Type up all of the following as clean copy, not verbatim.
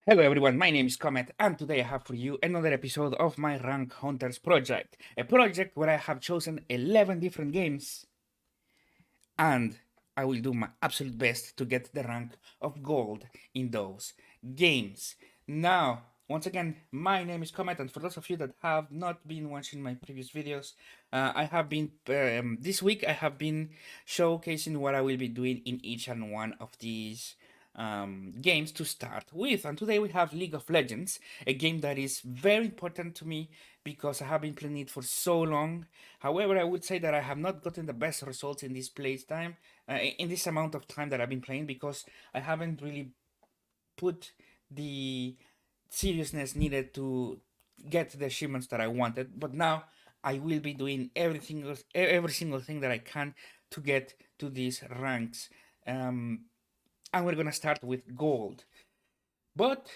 Hello everyone, my name is Comet, and today I have for you another episode of my Rank Hunters project. A project where I have chosen 11 different games, and I will do my absolute best to get the rank of gold in those games. Now, once again, my name is Comet, and for those of you that have not been watching my previous videos, this week I have been showcasing what I will be doing in each and one of these games to start with. And today we have League of Legends, a game that is very important to me because I have been playing it for so long. However, I would say that I have not gotten the best results in this play time, in this amount of time that I've been playing, because I haven't really put the seriousness needed to get the achievements that I wanted. But now I will be doing every single thing that I can to get to these ranks. And we're gonna start with gold, but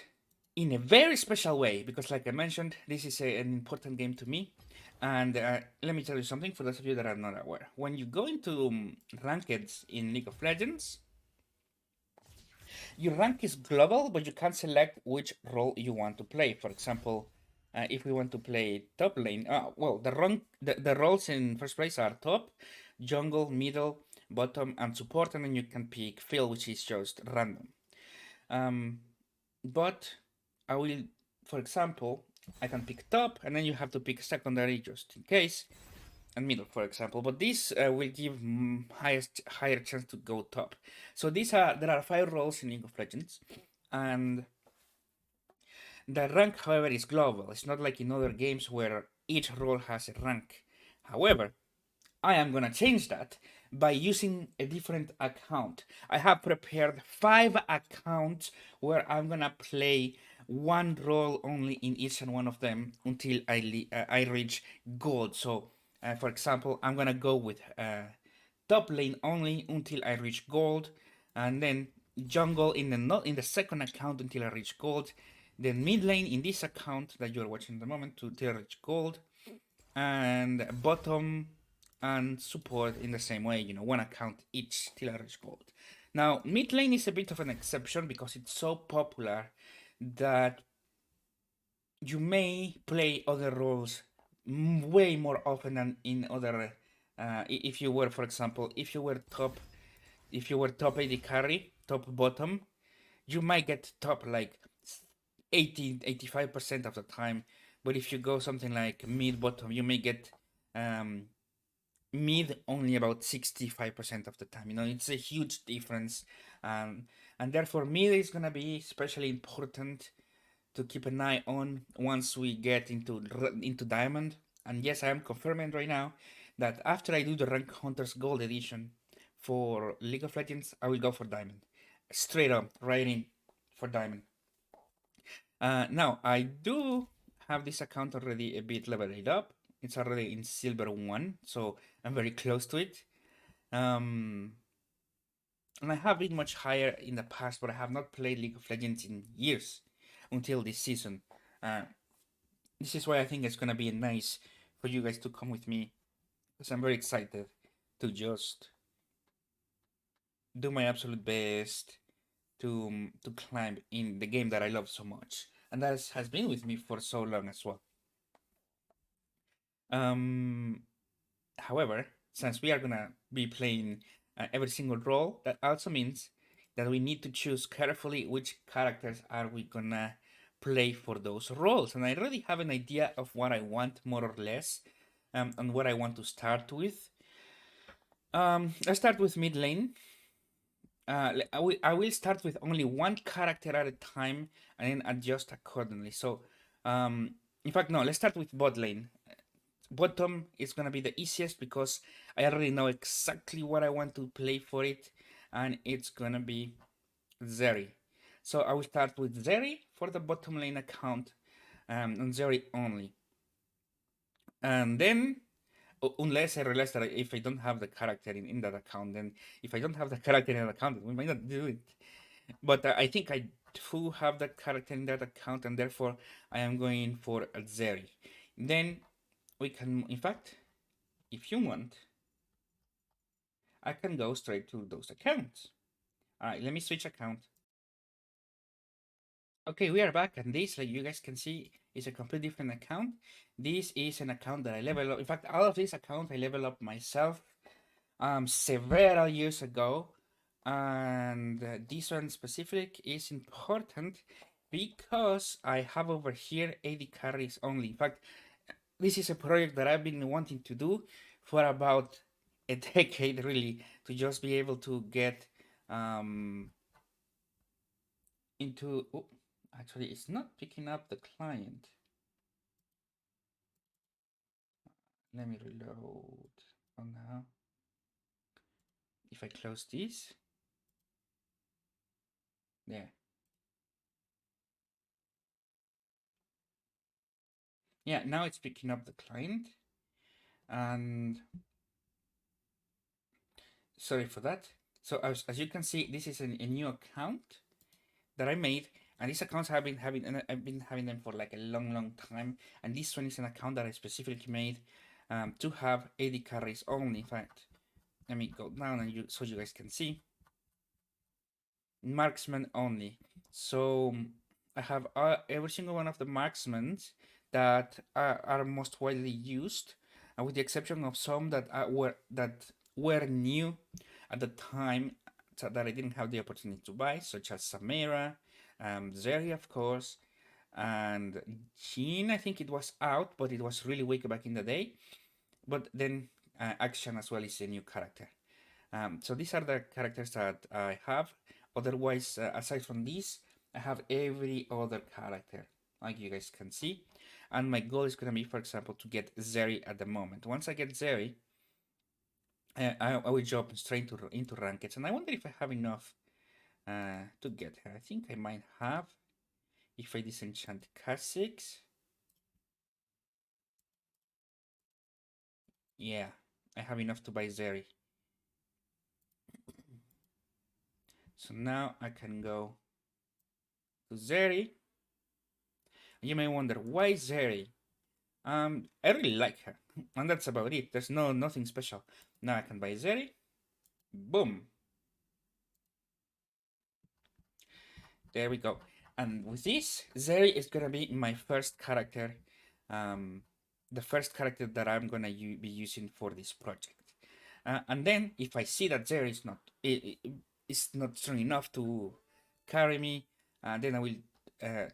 in a very special way, because like I mentioned, this is an important game to me. And let me tell you something for those of you that are not aware. When you go into rankeds in League of Legends, your rank is global, but you can select which role you want to play. For example, if we want to play top lane, well, the roles in first place are top, jungle, middle, bottom, and support, and then you can pick field, which is just random. Um, but I will, for example, I can pick top, and then you have to pick secondary just in case, and middle, for example. But this will give higher chance to go top. So there are 5 roles in League of Legends, and the rank, however, is global. It's not like in other games where each role has a rank. However, I am gonna change that by using a different account. I have prepared 5 accounts where I'm gonna play one role only in each and one of them until I reach gold. So, for example, I'm gonna go with top lane only until I reach gold, and then jungle in the not in the second account until I reach gold. Then mid lane in this account that you're watching at the moment until I reach gold, and bottom and support in the same way, one account each till I reach gold. Now, mid lane is a bit of an exception because it's so popular that you may play other roles way more often than in other. If you were, for example, if you were top AD carry, top bottom, you might get top like 85% of the time. But if you go something like mid bottom, you may get um, mid only about 65% of the time. It's a huge difference. And therefore, mid is going to be especially important to keep an eye on once we get into diamond. And yes, I am confirming right now that after I do the Rank Hunters Gold Edition for League of Legends, I will go for diamond. Straight up, right in for diamond. Now, I do have this account already a bit leveled up. It's already in silver 1, so I'm very close to it. And I have been much higher in the past, but I have not played League of Legends in years until this season. Uh, this is why I think it's gonna be nice for you guys to come with me, because I'm very excited to just do my absolute best to climb in the game that I love so much, and that has been with me for so long as well. Um, However, since we are gonna be playing every single role, that also means that we need to choose carefully which characters are we gonna play for those roles. And I already have an idea of what I want, more or less, and what I want to start with. Let's start with mid lane. I will start with only one character at a time and then adjust accordingly. So, in fact, no, let's start with bot lane. Bottom is gonna be the easiest because I already know exactly what I want to play for it, and it's gonna be Zeri. So I will start with Zeri for the bottom lane account, and Zeri only. And then, unless I realize that if I don't have the character in that account, then if I don't have the character in that account, we might not do it. But I think I do have that character in that account, and therefore I am going for a Zeri. Then we can, in fact, if you want, I can go straight to those accounts. All right, let me switch account. Okay, we are back, and this, like you guys can see, is a completely different account. This is an account that I level up. In fact, all of these accounts I level up myself several years ago, and this one specific is important because I have over here 80 carries only. In fact, this is a project that I've been wanting to do for about a decade, really, to just be able to get um, into. Oh, actually, it's not picking up the client. Let me reload. Oh, now, if I close this, there. Yeah, now it's picking up the client. And sorry for that. So as you can see, this is a new account that I made, and these accounts have been having, and I've been having them for like a long time. And this one is an account that I specifically made to have 80 carries only. In fact, let me go down and so you guys can see marksman only. So I have every single one of the marksmen that are most widely used, with the exception of some that were new at the time, so that I didn't have the opportunity to buy, such as Samira, Zeri, of course, and Jean. I think it was out, but it was really weak back in the day. But then Action as well is a new character. So these are the characters that I have. Otherwise, aside from these, I have every other character, like you guys can see. And my goal is going to be, for example, to get Zeri at the moment. Once I get Zeri, I will jump straight into rankeds. And I wonder if I have enough to get her. I think I might have. If I disenchant Kha'Zix. Yeah, I have enough to buy Zeri. So now I can go to Zeri. You may wonder, why Zeri? I really like her, and that's about it. There's nothing special. Now I can buy Zeri. Boom. There we go. And with this, Zeri is gonna be my first character, the first character that I'm gonna be using for this project. And then, if I see that Zeri is not strong enough to carry me, then I will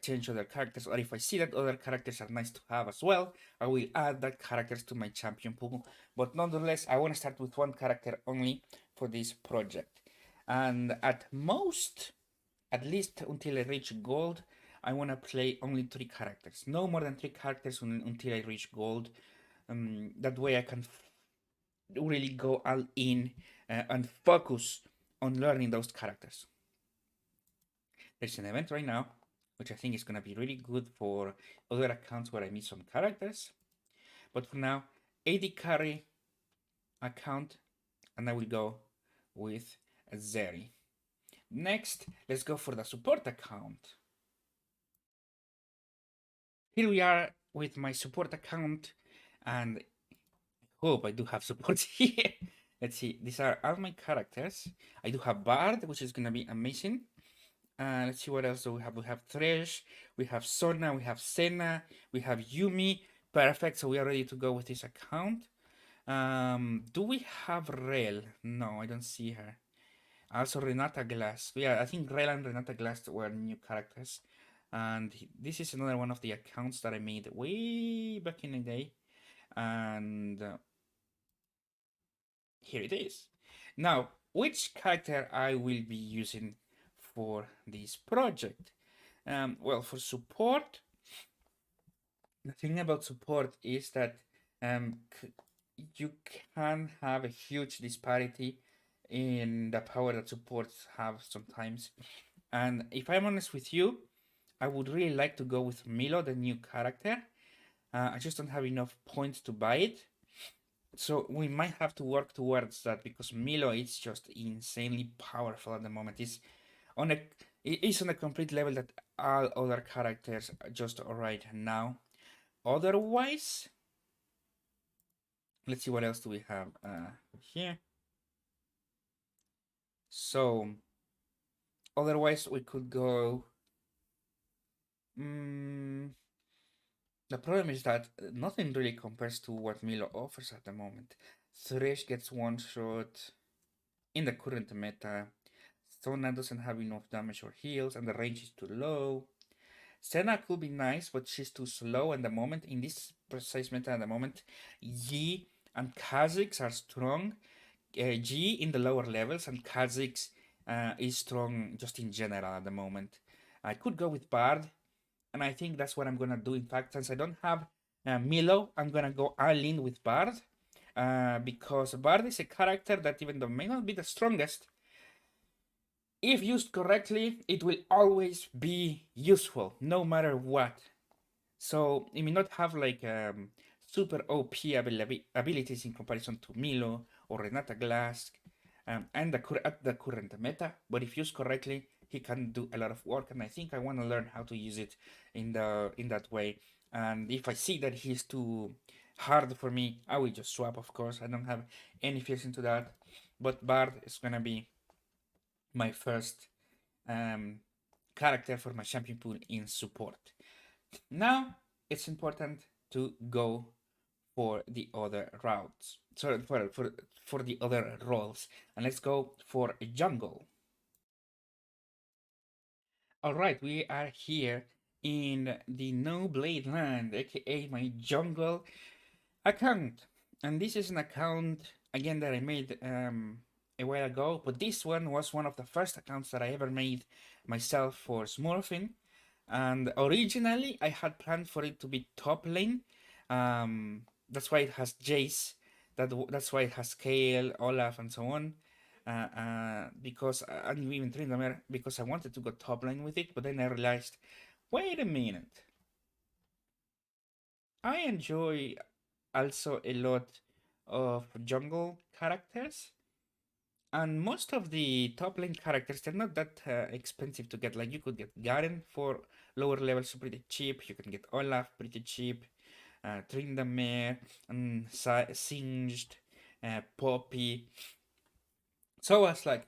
change other characters. Or if I see that other characters are nice to have as well, I will add that characters to my champion pool. But nonetheless, I want to start with one character only for this project. And at most, at least until I reach gold, I want to play only 3 characters. No more than 3 characters until I reach gold. That way I can really go all in and focus on learning those characters. There's an event right now, which I think is going to be really good for other accounts where I meet some characters. But for now, AD carry account, and I will go with Zeri. Next, let's go for the support account. Here we are with my support account, and I hope I do have support here. Let's see, these are all my characters. I do have Bard, which is gonna be amazing. Let's see what else do we have. We have Thresh, we have Sona, we have Senna, we have Yumi. Perfect, so we are ready to go with this account. Do we have Rel? No, I don't see her. Also Renata Glass. Yeah, I think Rel and Renata Glass were new characters. And this is another one of the accounts that I made way back in the day. And here it is. Now, which character I will be using for this project? Well, for support, the thing about support is that you can have a huge disparity in the power that supports have sometimes. And if I'm honest with you, I would really like to go with Milo, the new character. I just don't have enough points to buy it. So we might have to work towards that because Milo is just insanely powerful at the moment. It's on a complete level that all other characters are just right now. Otherwise, let's see what else do we have here. So otherwise we could go Mm, the problem is that nothing really compares to what Milo offers at the moment. Thresh gets one shot in the current meta. Sona doesn't have enough damage or heals, and the range is too low. Senna could be nice, but she's too slow at the moment. In this precise meta at the moment, Yi and Kha'Zix are strong. Yi in the lower levels, and Kha'Zix is strong just in general at the moment. I could go with Bard, and I think that's what I'm gonna do. In fact, since I don't have Milo, I'm gonna go all in with Bard. Because Bard is a character that, even though may not be the strongest, if used correctly, it will always be useful, no matter what. So it may not have like super OP abilities in comparison to Milo or Renata Glass and at the current meta, but if used correctly, he can do a lot of work, and I think I want to learn how to use it in that way. And if I see that he's too hard for me, I will just swap. Of course, I don't have any fears into that, but Bard is gonna be my first character for my champion pool in support. Now it's important to go for the other routes. Sorry, for the other roles, and let's go for jungle. All right, we are here in the No Blade Land, aka my jungle account, and this is an account again that I made a while ago, but this one was one of the first accounts that I ever made myself for Smurfing. And originally, I had planned for it to be top lane. That's why it has Jace. That's why it has Kale, Olaf, and so on. Because and even Tryndamere, because I wanted to go top lane with it, but then I realized, wait a minute. I enjoy also a lot of jungle characters, and most of the top lane characters, they're not that expensive to get. Like, you could get Garen for lower levels pretty cheap. You can get Olaf pretty cheap. Tryndamere, and Singed, Poppy. So I was like,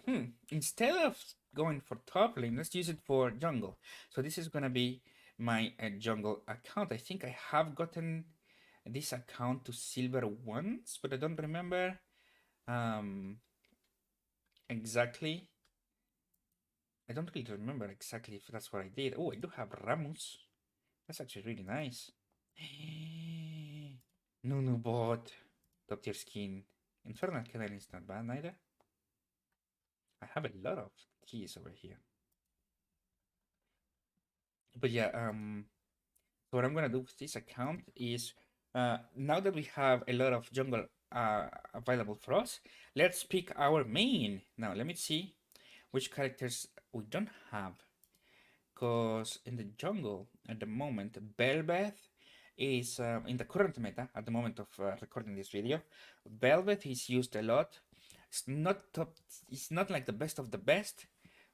instead of going for top lane, let's use it for jungle. So this is gonna be my jungle account. I think I have gotten this account to silver once, but I don't remember exactly. I don't really remember exactly if that's what I did. Oh, I do have Ramus. That's actually really nice. Nunu bot. Top tier skin. Infernal Cannon is not bad neither. I have a lot of keys over here. But yeah, so what I'm gonna do with this account is now that we have a lot of jungle available for us, let's pick our main. Now let me see which characters we don't have. Because in the jungle at the moment, Belbeth is in the current meta at the moment of recording this video. Belbeth is used a lot. It's not top. It's not like the best of the best,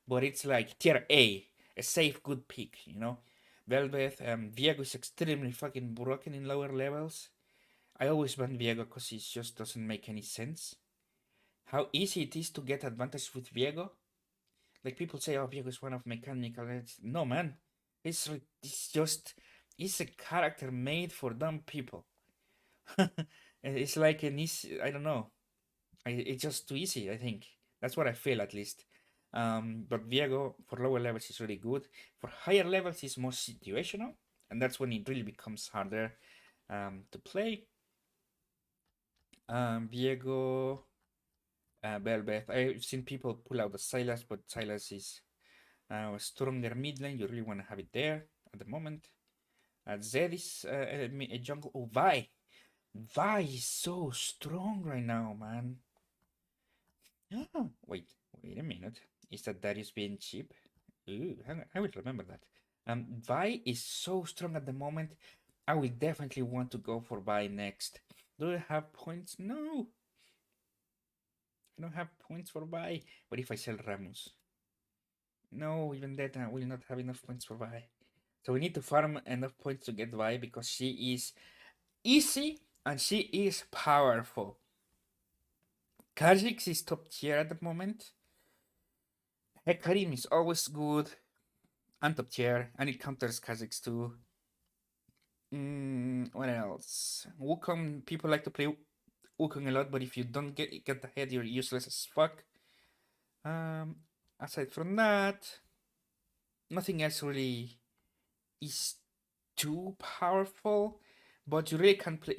but it's like tier a safe, good pick. You know, Belbeth. Viego is extremely fucking broken in lower levels. I always ban Viego because it just doesn't make any sense. How easy it is to get advantage with Viego. Like, people say, oh, Viego is one of mechanical. No, man. It's a character made for dumb people. It's like an easy, I don't know. It's just too easy, I think. That's what I feel, at least. But Viego, for lower levels, is really good. For higher levels, it's more situational. And that's when it really becomes harder to play. Viego, Belbeth. I've seen people pull out the Silas, but Silas is a stronger mid lane. You really want to have it there at the moment. Zed is a jungle. Oh, Vi. Vi is so strong right now, man. Wait a minute. Is that Darius being cheap? Ooh, I will remember that. Vi is so strong at the moment. I will definitely want to go for Vi next. Do I have points? No. I don't have points for Vi. What if I sell Ramus? No, even that I will not have enough points for Vi. So we need to farm enough points to get Vi because she is easy and she is powerful. Kha'Zix is top tier at the moment. Hecarim is always good. and top tier, and it counters Kha'Zix too. What else? Wukong, people like to play Wukong a lot, but if you don't get the head, you're useless as fuck. Um, Aside from that, nothing else really is too powerful. But you really can play.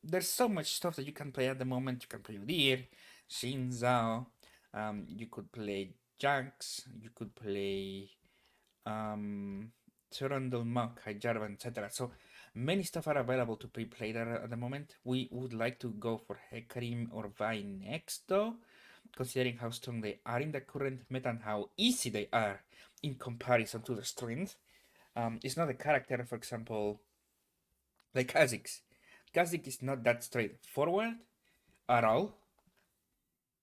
There's so much stuff that you can play at the moment. You can play Udyr, Xin Zhao. You could play Jax. You could play Turandal, Maokai, Jarvan, etc. So many stuff are available to pre-play there at the moment. We would like to go for Hecarim or Vi next, though, considering how strong they are in the current meta and how easy they are in comparison to the strength. It's not a character, for example, like Kha'Zix. Kha'Zix is not that straightforward at all,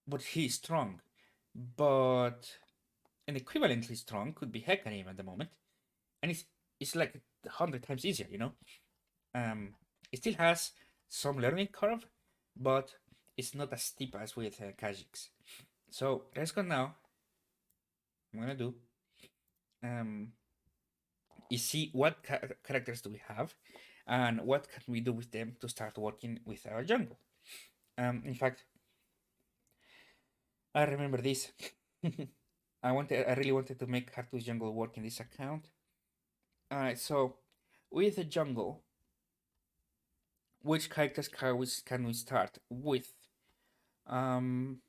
but he's strong. But an equivalently strong could be Hecarim at the moment, and it's like 100 times easier, you know. It still has some learning curve, but it's not as steep as with Kha'Zix. So let's go now. I'm gonna do is see what characters do we have, and what can we do with them to start working with our jungle. In fact, I remember this. I really wanted to make Hartu's jungle work in this account. Alright, so with the jungle, which characters can we start with? Kayn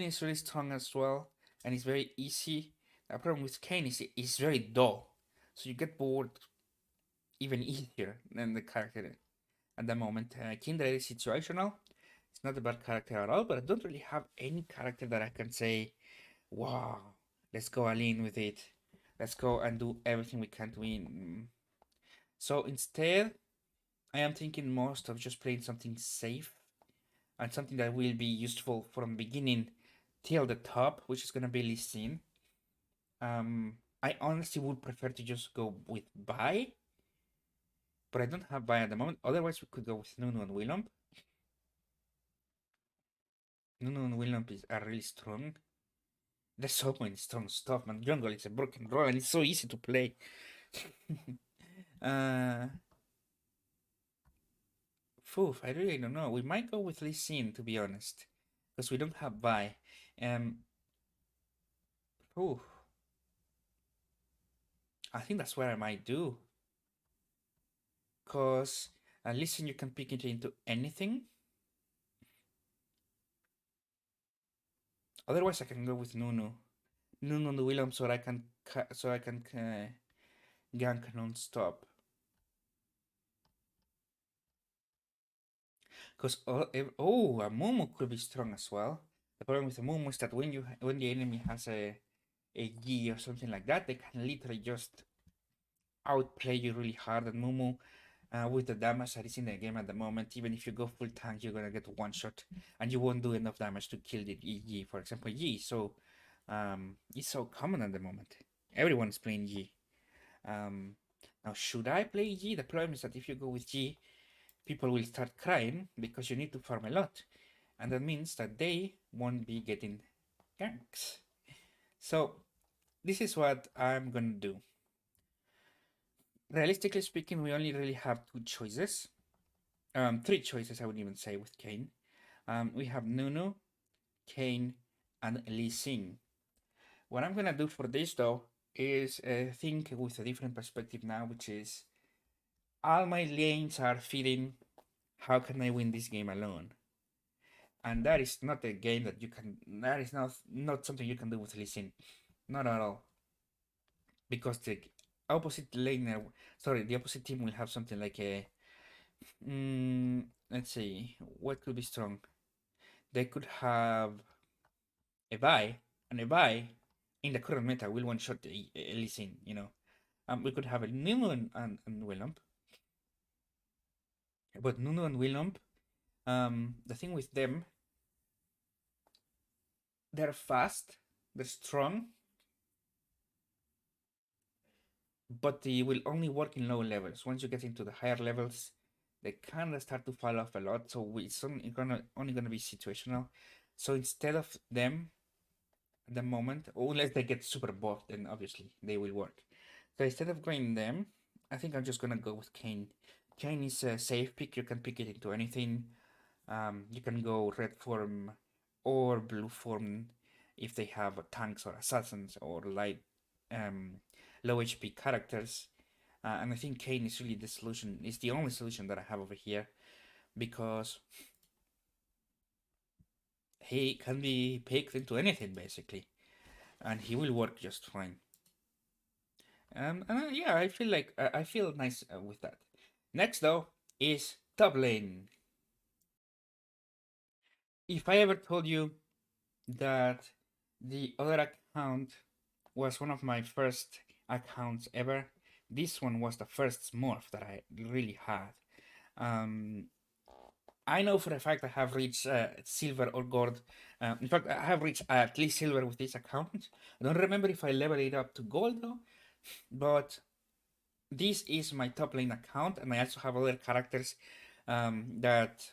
is really strong as well, and it's very easy. The problem with Kayn is it's very dull, so you get bored even easier than the character at the moment. Kindred is situational. It's not a bad character at all, but I don't really have any character that I can say, wow, let's go all in with it. Let's go and do everything we can to win. So instead, I am thinking most of just playing something safe and something that will be useful from beginning till the top, which is gonna be Lee Sin. I honestly would prefer to just go with Vi, but I don't have Vi at the moment. Otherwise, we could go with Nunu and Willump. Nunu and Willump are really strong. There's so many strong stuff, man. Jungle is a broken roll and it's so easy to play. Foof, I really don't know. We might go with Lee Sin, to be honest, because we don't have Vi. Oof. I think that's what I might do. Because Lee Sin, you can pick it into anything. Otherwise, I can go with Nunu. Nunu and Willem, so I can gank non-stop. Because a Mumu could be strong as well. The problem with the Mumu is that when the enemy has a G or something like that, they can literally just outplay you really hard. And Mumu, with the damage that is in the game at the moment, even if you go full tank, you're gonna get one shot, and you won't do enough damage to kill the G. For example, G. So, it's so common at the moment. Everyone's playing G. Now, should I play G? The problem is that if you go with G, people will start crying because you need to farm a lot, and that means that they won't be getting ganks. So this is what I'm gonna do. Realistically speaking, we only really have two choices. Three choices, I would even say, with Kayn. We have Nunu, Kayn, and Lee Sin. What I'm gonna do for this though is think with a different perspective now, which is all my lanes are feeding. How can I win this game alone? And that is not a game that you can. That is not something you can do with Lee Sin, not at all. Because the opposite laner, sorry, the opposite team will have something like a. Let's see, what could be strong? They could have a Vi, and a Vi in the current meta will one shot Lee Sin, you know. We could have a Nunu and Willump. But Nunu and Willump, the thing with them, they're fast, they're strong, but they will only work in low levels. Once you get into the higher levels, they kind of start to fall off a lot. So it's only gonna be situational. So instead of them at the moment, unless they get super buffed, then obviously they will work. So instead of going them, I think I'm just gonna go with Kane. Kane is a safe pick. You can pick it into anything. You can go red form or blue form if they have tanks or assassins or light, um, low HP characters. And I think Kane is really the solution. It's the only solution that I have over here because he can be picked into anything basically, and he will work just fine. Yeah, I feel like I feel nice with that. Next though is top lane. If I ever told you that the other account was one of my first accounts ever, this one was the first Smurf that I really had. Um, I know for a fact I have reached silver or gold. In fact, I have reached at least silver with this account. I don't remember if I leveled it up to gold though, but this is my top lane account, and I also have other characters that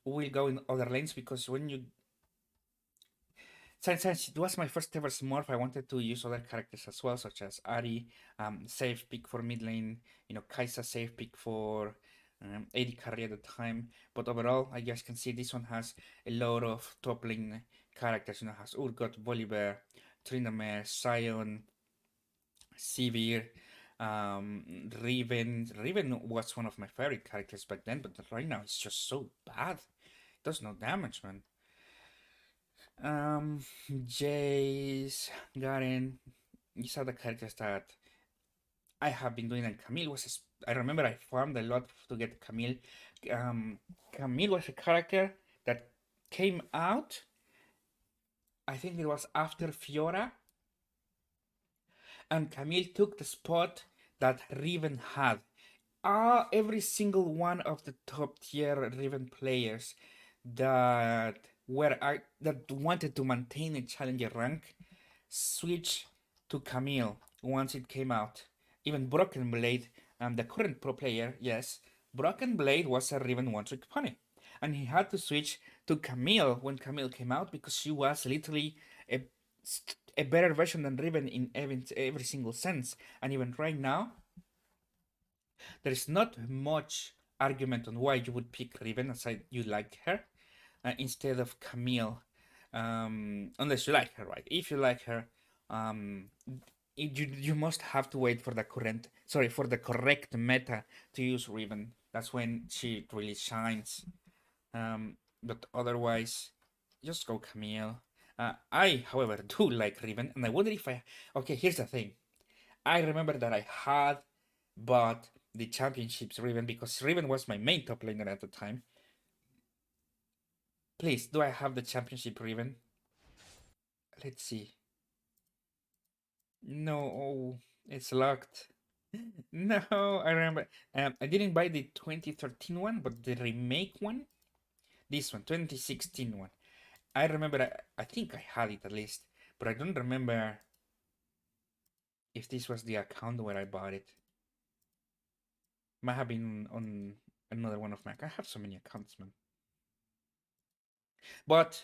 will go in other lanes because when you since it was my first ever Smurf, I wanted to use other characters as well, such as Ari, safe pick for mid lane, Kaisa safe pick for AD carry at the time. But overall, I guess can see this one has a lot of top lane characters. Has Urgot, Volibear, Tryndamere, Sion, Sivir, Riven. Riven was one of my favorite characters back then, but right now it's just so bad. It does no damage, man. Um, Jace, Garen, these are the characters that I have been doing. And Camille was, I remember I farmed a lot to get Camille. Camille was a character that came out, I think it was after Fiora, and Camille took the spot that Riven had. Every single one of the top tier Riven players that that wanted to maintain a challenger rank switch to Camille once it came out. Even Broken Blade, the current pro player, yes, Broken Blade was a Riven one trick pony. And he had to switch to Camille when Camille came out because she was literally a, a better version than Riven in every single sense. And even right now, there is not much argument on why you would pick Riven aside you like her instead of Camille, unless you like her, right? If you like her, um, you must have to wait for the correct meta to use Riven. That's when she really shines. But otherwise, just go Camille. I, however, do like Riven, and I wonder if I. Okay, here's the thing. I remember that I had bought the championships Riven because Riven was my main top laner at the time. Please, do I have the championship Riven? Let's see. No, oh, it's locked. No, I remember. I didn't buy the 2013 one, but the remake one. This one, 2016 one. I remember. I think I had it at least, but I don't remember if this was the account where I bought it. Might have been on another one of my. I have so many accounts, man. But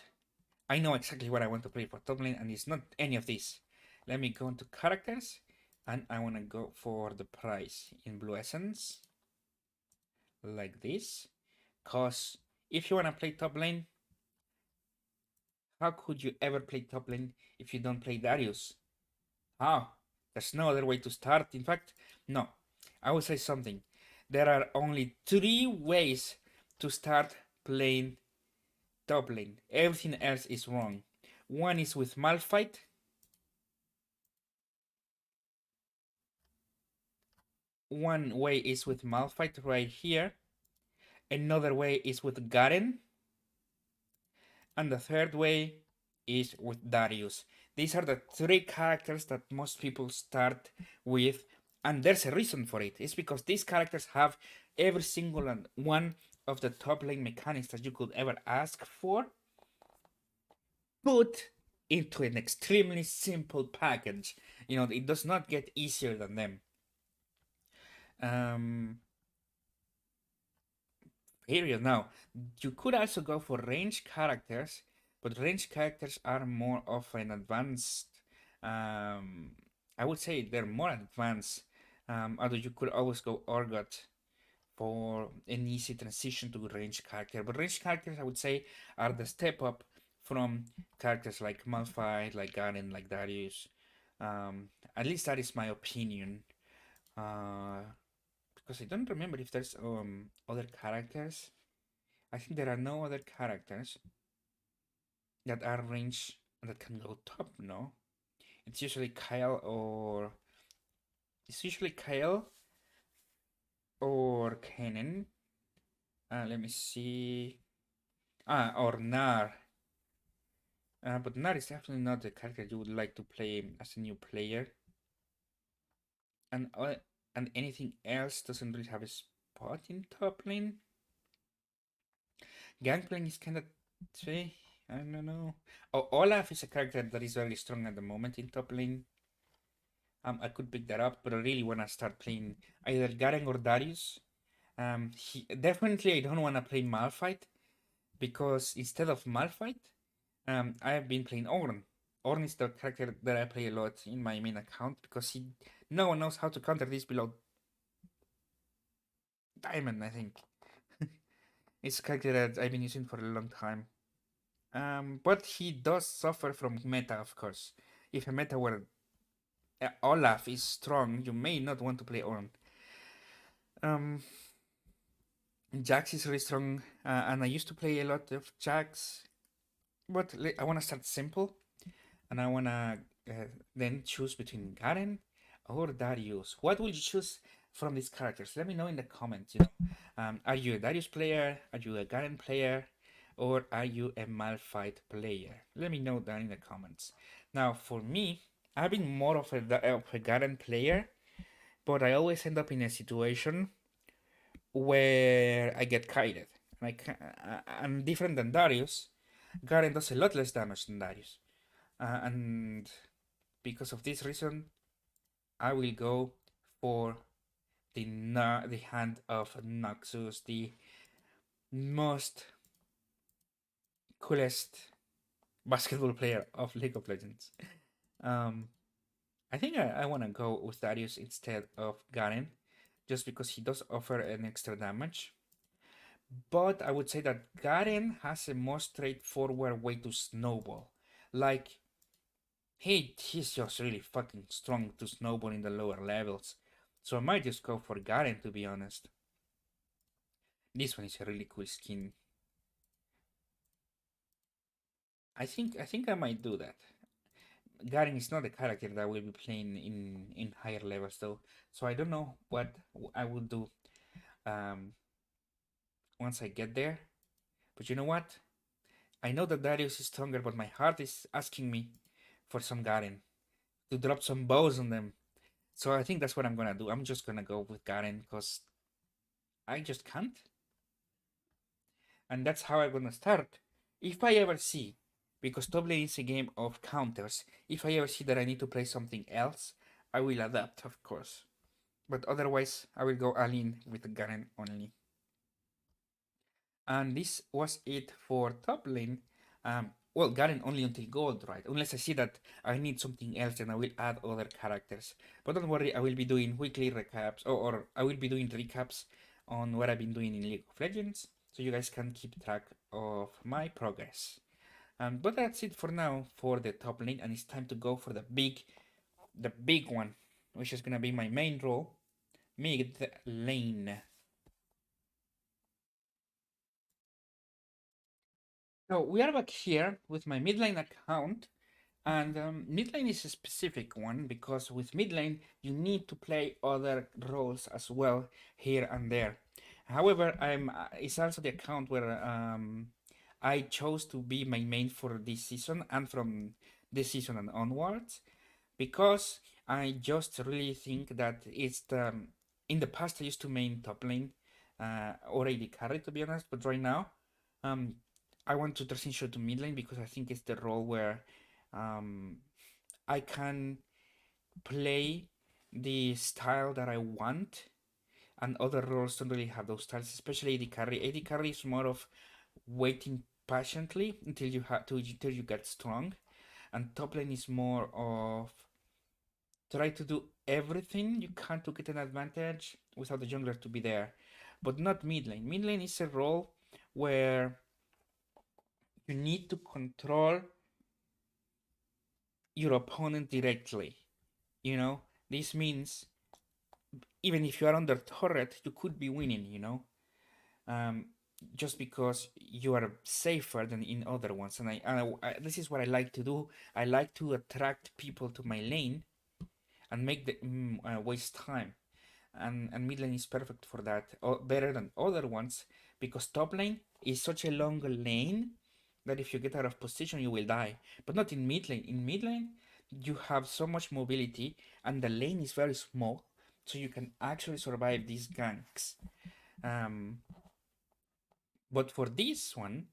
I know exactly what I want to play for top lane, and it's not any of these. Let me go into characters, and I want to go for the price in Blue Essence, like this. Cause if you want to play top lane, how could you ever play top lane if you don't play Darius? How? There's no other way to start. In fact, no. I will say something. There are only 3 ways to start playing top lane. Everything else is wrong. One is with Malphite. One way is with Malphite right here. Another way is with Garen. And the third way is with Darius. These are the 3 characters that most people start with, and there's a reason for it. It's because these characters have every single one of the top lane mechanics that you could ever ask for put into an extremely simple package. It does not get easier than them. Period. Now, you could also go for range characters but ranged characters are more of an advanced. Um, I would say they're more advanced. Although you could always go Orgot for an easy transition to ranged character, but ranged characters I would say are the step up from characters like Malphite, like Garen, like Darius. At least that is my opinion. Uh, because I don't remember if there's other characters. I think there are no other characters that are ranged that can go top. No, it's usually Kyle or it's usually Kyle or Kennen. Let me see. Or Nar. But Nar is definitely not the character you would like to play as a new player. And anything else doesn't really have a spot in top lane. Gangplank is kind of, say, I don't know. Oh, Olaf is a character that is very strong at the moment in top lane. I could pick that up, but I really want to start playing either Garen or Darius. Definitely I don't want to play Malphite because instead of Malphite, I have been playing Ornn. Ornn is the character that I play a lot in my main account because no one knows how to counter this below Diamond, I think. It's a character that I've been using for a long time. But he does suffer from meta, of course. If a meta where Olaf is strong, you may not want to play Ornn. Um, Jax is really strong, and I used to play a lot of Jax, but I want to start simple, and I want to then choose between Garen or Darius. What will you choose from these characters? Let me know in the comments. Are you a Darius player? Are you a Garen player? Or are you a Malphite player? Let me know down in the comments. Now, for me, I've been more of a Garen player, but I always end up in a situation where I get kited. I'm different than Darius. Garen does a lot less damage than Darius. And because of this reason, I will go for the hand of Noxus, the most coolest basketball player of League of Legends. Um, I think I want to go with Darius instead of Garen, just because he does offer an extra damage. But I would say that Garen has a more straightforward way to snowball. Like, he's just really fucking strong to snowball in the lower levels. So I might just go for Garen, to be honest. This one is a really cool skin. I think I might do that. Garen is not a character that will be playing in higher levels though, so I don't know what I will do um, once I get there. But you know what? I know that Darius is stronger, but my heart is asking me for some Garen to drop some bows on them. So I think that's what I'm gonna do. I'm just gonna go with Garen because I just can't, and that's how I'm gonna start. If I ever see, because top lane is a game of counters, if I ever see that I need to play something else, I will adapt, of course. But otherwise, I will go all in with Garen only. And this was it for top lane. Well, Garen only until gold, right? Unless I see that I need something else, then I will add other characters. But don't worry, I will be doing weekly recaps, or I will be doing recaps on what I've been doing in League of Legends, so you guys can keep track of my progress. But that's it for now for the top lane, and it's time to go for the big one, which is gonna be my main role, mid lane. So we are back here with my mid lane account, and mid lane is a specific one because with mid lane you need to play other roles as well here and there. However, it's also the account where I chose to be my main for this season and from this season and onwards, because I just really think that in the past I used to main top lane or AD carry, to be honest, but right now um, I want to transition to mid lane because I think it's the role where um, I can play the style that I want, and other roles don't really have those styles, especially AD carry. AD carry is more of waiting patiently until you get strong, and top lane is more of try to do everything you can to get an advantage without the jungler to be there, but not mid lane. Mid lane is a role where you need to control your opponent directly. You know, this means even if you are under turret, you could be winning. Um, just because you are safer than in other ones. And this is what I like to do. I like to attract people to my lane and make them waste time. And mid lane is perfect for that, or better than other ones, because top lane is such a long lane that if you get out of position, you will die. But not in mid lane. In mid lane, you have so much mobility, and the lane is very small, so you can actually survive these ganks. But for this one,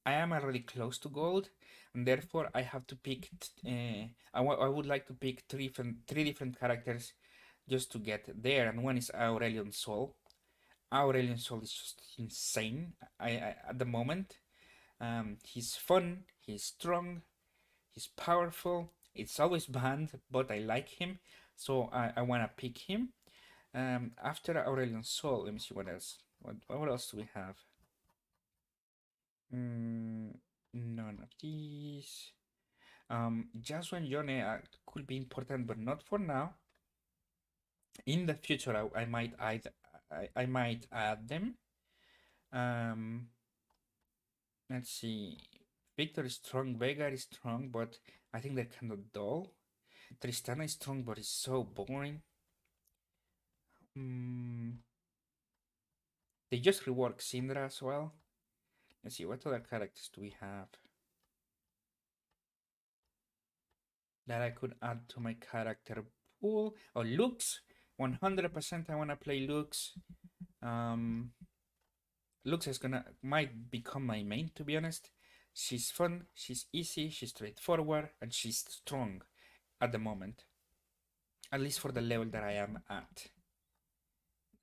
I am already close to gold, and therefore I have to pick. I would like to pick three different characters just to get there, and one is Aurelion Sol. Aurelion Sol is just insane. At the moment, he's fun, he's strong, he's powerful. It's always banned, but I like him, so I wanna pick him. After Aurelion Sol, let me see what else. What else do we have? None of these. Just when Yone could be important, but not for now. In the future, I might I might add them. Um, let's see. Victor is strong, Vega is strong, but I think they're kind of dull. Tristana is strong, but it's so boring. They just rework Syndra as well. Let's see, what other characters do we have that I could add to my character pool? Oh, Lux. 100% I want to play Lux. Lux is might become my main, to be honest. She's fun, she's easy, she's straightforward, and she's strong at the moment. At least for the level that I am at.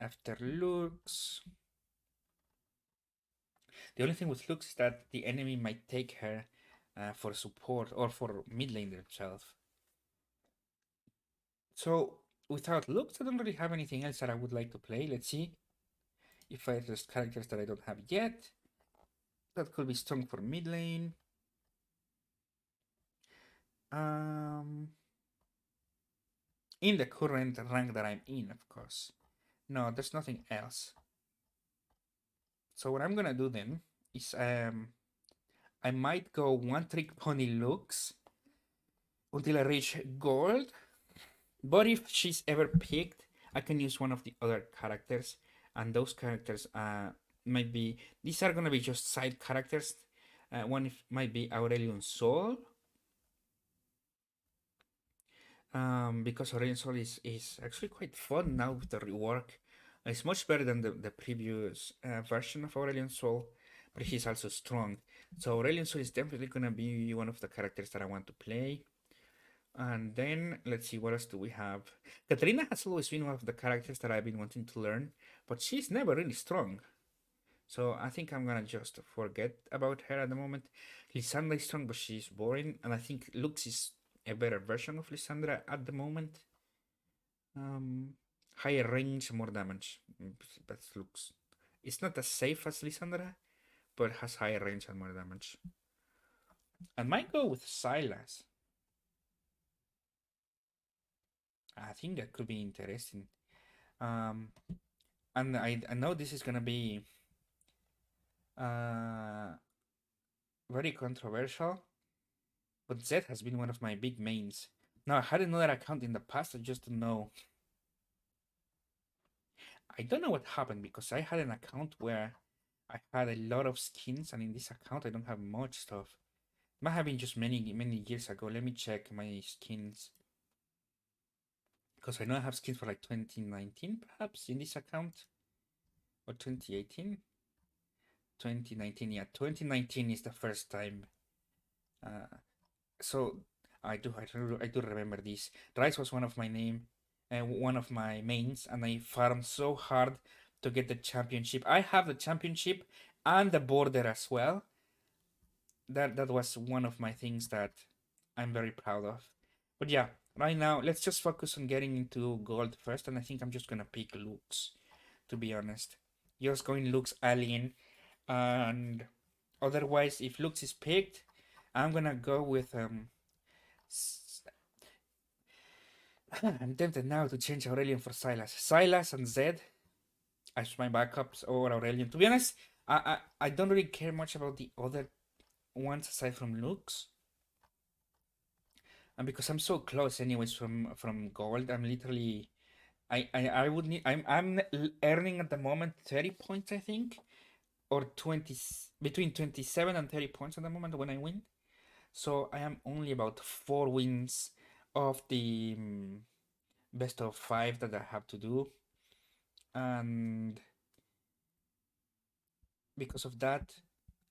After Lux, the only thing with Lux is that the enemy might take her for support or for mid lane themselves. So without Lux, I don't really have anything else that I would like to play. Let's see if there's characters that I don't have yet. That could be strong for mid lane. In the current rank that I'm in, of course. No, there's nothing else. So what I'm gonna do then is I might go one trick pony Lux until I reach gold. But if she's ever picked, I can use one of the other characters, and those characters might be, these are gonna be just side characters. One might be Aurelion Sol, because Aurelion Sol is actually quite fun now with the rework. It's much better than the previous version of Aurelion Sol, but he's also strong. So Aurelion Sol is definitely gonna be one of the characters that I want to play. And then let's see, what else do we have? Katarina has always been one of the characters that I've been wanting to learn, but she's never really strong. So I think I'm gonna just forget about her at the moment. Lysandra is strong, but she's boring, and I think Lux is a better version of Lysandra at the moment. Higher range, more damage. That looks. It's not as safe as Lysandra, but has higher range and more damage. I might go with Sylas. I think that could be interesting. And I know this is gonna be very controversial, but Zed has been one of my big mains. Now I had another account in the past, I just don't know. I don't know what happened because I had an account where I had a lot of skins, and in this account I don't have much stuff. It might have been just many years ago. Let me check my skins. Because I know I have skins for like 2019 perhaps in this account. Or 2018. 2019, yeah, 2019 is the first time. So I do remember this. Rice was one of my one of my mains, and I farmed so hard to get the championship. I have the championship and the border as well. That was one of my things that I'm very proud of. But yeah, right now let's just focus on getting into gold first, and I think I'm just gonna pick looks, to be honest. Just going looks alien, and otherwise, if looks is picked, I'm gonna go with I'm tempted now to change Aurelian for Silas. Silas and Zed as my backups or Aurelian. To be honest, I don't really care much about the other ones aside from looks. And because I'm so close anyways from gold, I'm literally I would need I'm earning at the moment 30 points, I think, or 20, between 27 and 30 points at the moment when I win. So I am only about 4 wins of the best of 5 that I have to do. And because of that,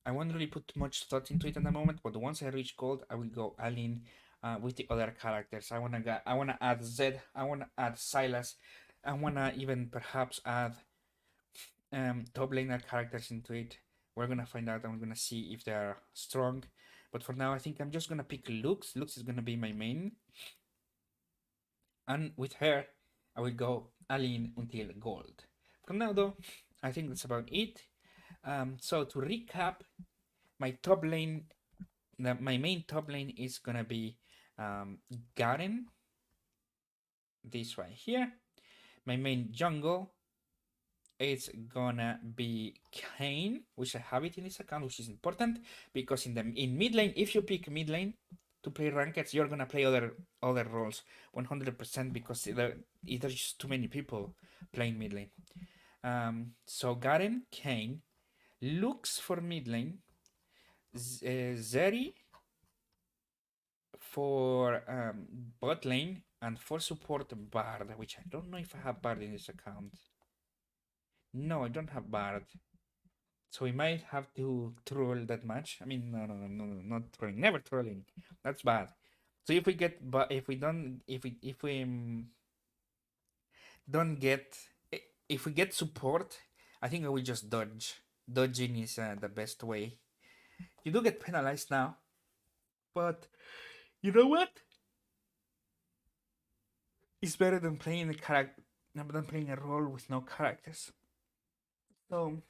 I won't really put much thought into it at the moment, but once I reach gold, I will go all in with the other characters. I wanna add Zed, I wanna add Silas, I wanna even perhaps add top laner characters into it. We're gonna find out and we're gonna see if they are strong. But for now, I think I'm just gonna pick Lux. Lux is gonna be my main. And with her, I will go all in until gold. For now, though, I think that's about it. So to recap, my top lane, my main top lane is gonna be Garen, this right here. My main jungle is gonna be Kayn, which I have it in this account, which is important because in mid lane, if you pick mid lane to play rankeds, you're gonna play other roles 100% because there's just too many people playing mid lane. So Garen, Kayn, Lux for mid lane, Zeri for bot lane, and for support Bard, which I don't know if I have Bard in this account. No, I don't have Bard. So we might have to troll that much. I mean, no, not trolling. Never trolling. That's bad. So if we get, but if we don't, if we don't get, if we get support, I think I will just dodge. Dodging is the best way. You do get penalized now, but you know what? It's better than playing a character, than playing a role with no characters. So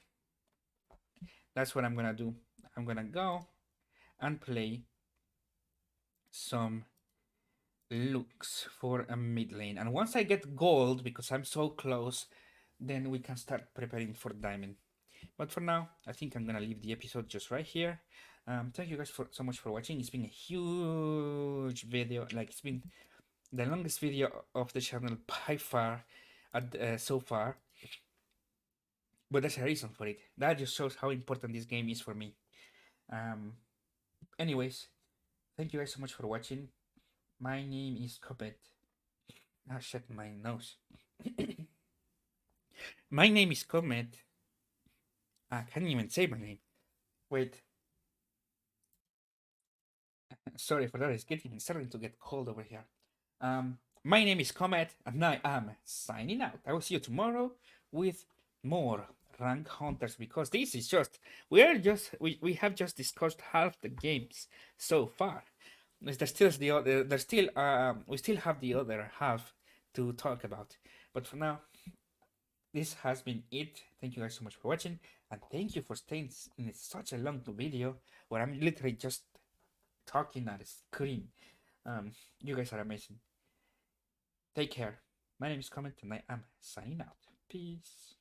that's what I'm gonna do. I'm gonna go and play some Lux for a mid lane. And once I get gold, because I'm so close, then we can start preparing for diamond. But for now, I think I'm gonna leave the episode just right here. Thank you guys so much for watching. It's been a huge video. Like, it's been the longest video of the channel by far so far. But there's a reason for it. That just shows how important this game is for me. Anyways, thank you guys so much for watching. My name is Comet. Ah, shit, my nose. My name is Comet. I can't even say my name. Wait. Sorry for that. It's starting to get cold over here. My name is Comet, and I am signing out. I will see you tomorrow with more rank hunters, because this is just we have just discussed half the games so far. There's still the other. There's still we still have the other half to talk about. But for now, this has been it. Thank you guys so much for watching, and thank you for staying in such a long video where I'm literally just talking at a screen. You guys are amazing. Take care. My name is Comment, and I am signing out. Peace.